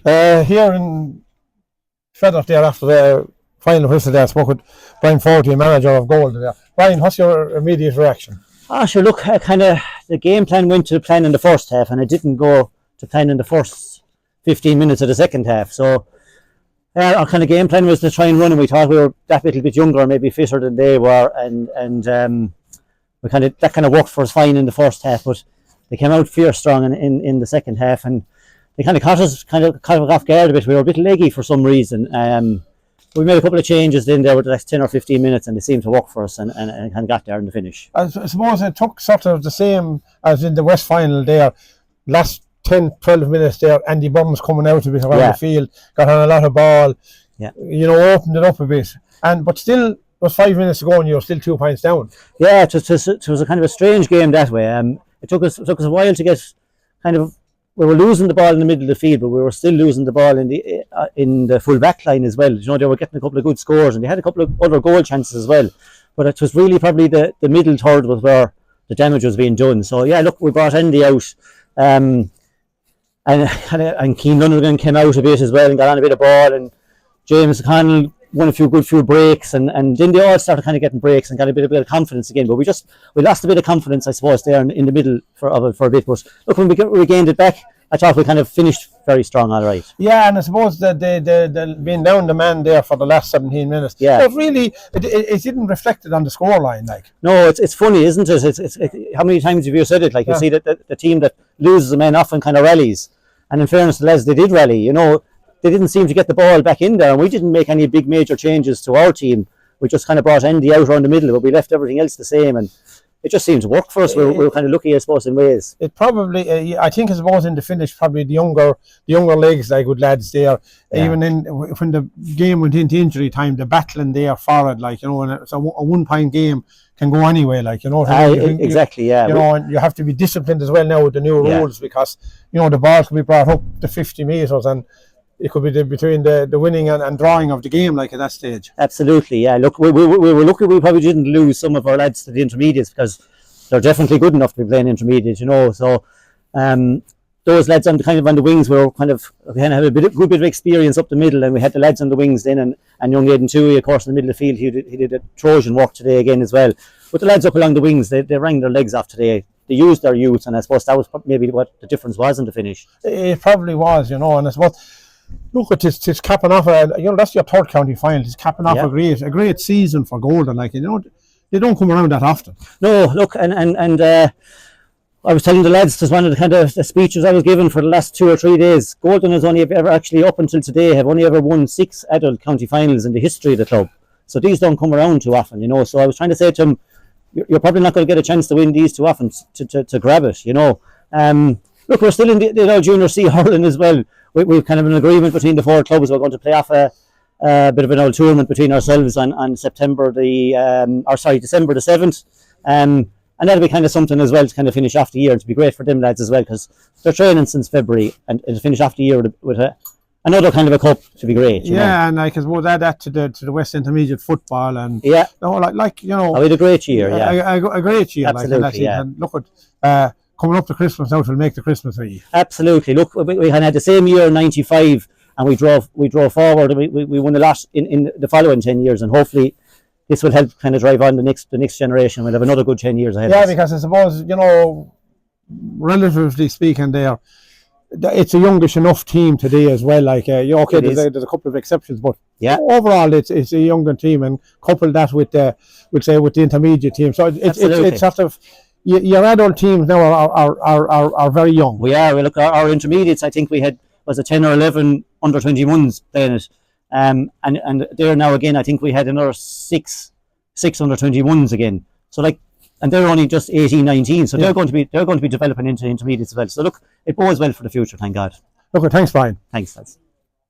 Here in Feathers there after the final whistle there, I spoke with Brian Fogarty, manager of Gold there. Brian, what's your immediate reaction? Sure, look, the game plan went to plan in the first half, and it didn't go to plan in the first 15 minutes of the second half. So our kind of game plan was to try and run, and we thought we were that little bit younger, maybe fitter than they were, and that kind of worked for us fine in the first half, but they came out fierce strong in the second half, and they kind of caught us off guard a bit. We were a bit leggy for some reason. We made a couple of changes then there with the next 10 or 15 minutes, and they seemed to work for us and kind of got there in the finish. I suppose it took sort of the same as in the West final there. Last 10, 12 minutes there, Andy Burns coming out a bit around the field, got on a lot of ball, opened it up a bit. But still, it was 5 minutes to go and you were still 2 points down. Yeah, it was a kind of a strange game that way. It took us a while to get we were losing the ball in the middle of the field, but we were still losing the ball in the full back line as well. They were getting a couple of good scores, and they had a couple of other goal chances as well. But it was really probably the middle third was where the damage was being done. So yeah, look, we brought Andy out, and Keane Lonergan came out a bit as well and got on a bit of ball, and James O'Connell won a few breaks, and then they all started kind of getting breaks and got a bit of confidence again. But we lost a bit of confidence, I suppose, there in the middle for a bit. But look, when we regained it back, I thought we kind of finished very strong, all right. Yeah, and I suppose that they being down the man there for the last 17 minutes. Yeah. But really, it didn't reflect it on the scoreline, like. No, it's funny, isn't it? It's how many times have you said it? Like, you see that the team that loses a man often kind of rallies, and in fairness to the lads, they did rally. They didn't seem to get the ball back in there, and we didn't make any big major changes to our team. We just kind of brought Andy out around the middle, but we left everything else the same, and it just seemed to work for us. We were kind of lucky, I suppose, in ways. It probably, I think, I suppose, in the finish, probably the younger legs, like good lads there. Yeah. Even when the game went into injury time, the battling there for it, and it's a 1 point game can go anyway, exactly, yeah. And you have to be disciplined as well now with the new rules, because the ball can be brought up to 50 metres, and it could be between the winning and drawing of the game, at that stage. Absolutely, yeah. Look, we were lucky we probably didn't lose some of our lads to the intermediates, because they're definitely good enough to be playing intermediate, So those lads on the wings we had a good bit of experience up the middle, and we had the lads on the wings then, and young Aidan Toohey, of course, in the middle of the field. He did a Trojan work today again as well. But the lads up along the wings, they rang their legs off today. They used their youth, and I suppose that was maybe what the difference was in the finish. It probably was, and I suppose. Look, it's capping off that's your third county final. It's capping off a great season for Golden. They don't come around that often. No, look, and I was telling the lads, this one of the kind of the speeches I was given for the last 2 or 3 days. Golden has only ever actually, up until today, have only ever won 6 adult county finals in the history of the club. So these don't come around too often, So I was trying to say to him, you're probably not going to get a chance to win these too often to grab it, Look, we're still in the junior C hurling as well. We've kind of an agreement between the 4 clubs. We're going to play off a bit of an old tournament between ourselves on December the 7th. And that'll be kind of something as well to kind of finish off the year, and to be great for them lads as well, because they're training since February, and to finish off the year with another kind of a cup to be great. And I suppose add that to the West Intermediate football, and we had a great year. A great year. Absolutely, and look at. Coming up to Christmas now, will make the Christmas Eve. Absolutely. Look, we had the same year in '95, and we drove forward. And we won a lot in the following 10 years, and hopefully this will help kind of drive on the next generation. We'll have another good 10 years ahead. Yeah, because I suppose relatively speaking, it's a youngish enough team today as well. There's a couple of exceptions, but overall it's a younger team, and couple that with the intermediate team. So it's sort of. Your adult teams now are very young. We are. Look, our intermediates, I think we had was a 10 or 11 under 21s playing it, and there now again, I think we had another six under 21s again. So and they're only just 18, 19. So they're going to be developing into intermediates as well. So look, it bodes well for the future. Thank God. Look, thanks, Brian. Thanks, lads.